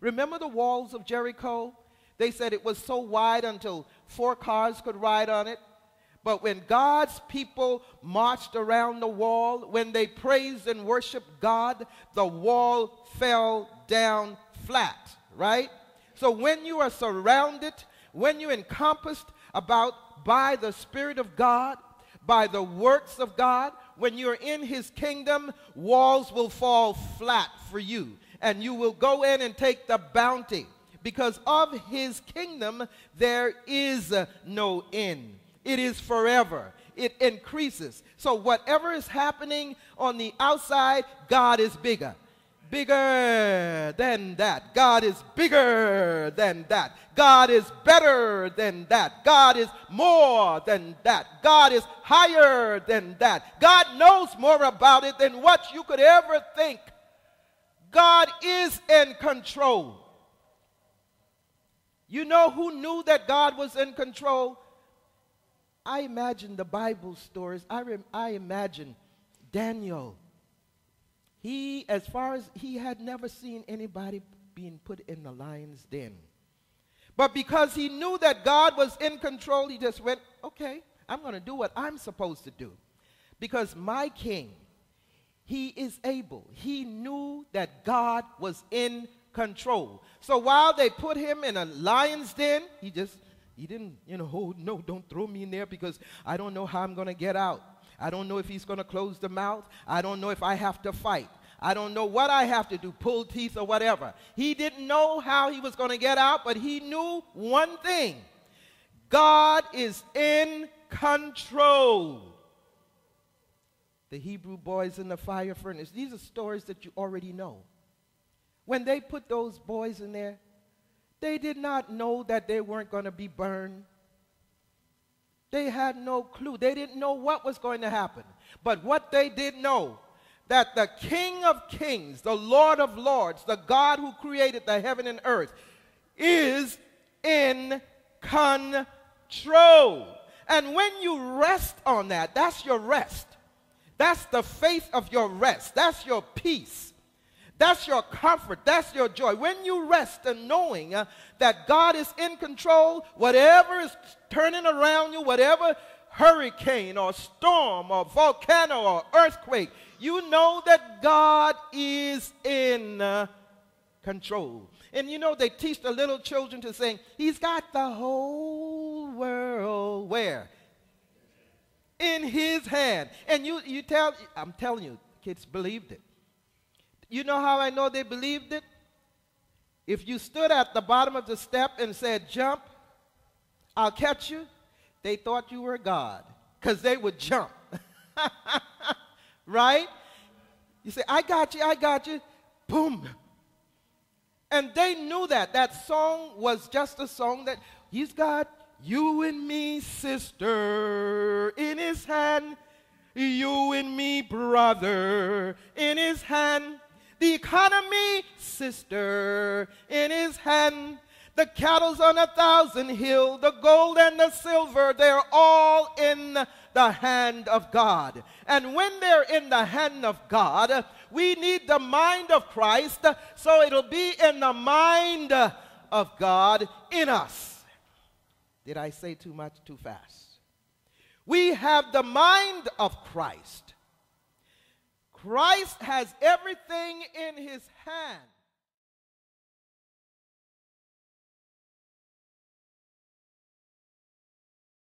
Remember the walls of Jericho? They said it was so wide until 4 cars could ride on it. But when God's people marched around the wall, when they praised and worshiped God, the wall fell down flat, right? So when you are surrounded, when you're encompassed about by the Spirit of God, by the works of God, when you're in his kingdom, walls will fall flat for you. And you will go in and take the bounty. Because of his kingdom, there is no end. It is forever. It increases. So whatever is happening on the outside, God is bigger. Bigger than that. God is bigger than that. God is better than that. God is more than that. God is higher than that. God knows more about it than what you could ever think. God is in control. You know who knew that God was in control? I imagine the Bible stories. I imagine Daniel. He, as far as he had never seen anybody being put in the lion's den. But because he knew that God was in control, he just went, okay, I'm going to do what I'm supposed to do. Because my king, he is able. He knew that God was in control. So while they put him in a lion's den, he didn't, oh, no, don't throw me in there because I don't know how I'm going to get out. I don't know if he's going to close the mouth. I don't know if I have to fight. I don't know what I have to do, pull teeth or whatever. He didn't know how he was going to get out, but he knew one thing. God is in control. The Hebrew boys in the fire furnace. These are stories that you already know. When they put those boys in there, they did not know that they weren't going to be burned. They had no clue. They didn't know what was going to happen. But what they did know, that the King of Kings, the Lord of Lords, the God who created the heaven and earth, is in control. And when you rest on that, that's your rest. That's the faith of your rest. That's your peace. That's your comfort. That's your joy. When you rest in knowing that God is in control, whatever is turning around you, whatever hurricane or storm or volcano or earthquake, you know that God is in control. And you know, they teach the little children to sing, he's got the whole world where? In his hand. And I'm telling you, kids believed it. You know how I know they believed it? If you stood at the bottom of the step and said, jump, I'll catch you, they thought you were God, because they would jump. Right? You say, I got you, boom. And they knew that. That song was just a song that he's got you and me, sister, in his hand. You and me, brother, in his hand. The economy, sister, in his hand. The cattle's on 1,000 hills, the gold and the silver, they're all in the hand of God. And when they're in the hand of God, we need the mind of Christ, so it'll be in the mind of God in us. Did I say too much, too fast? We have the mind of Christ. Christ has everything in his hand.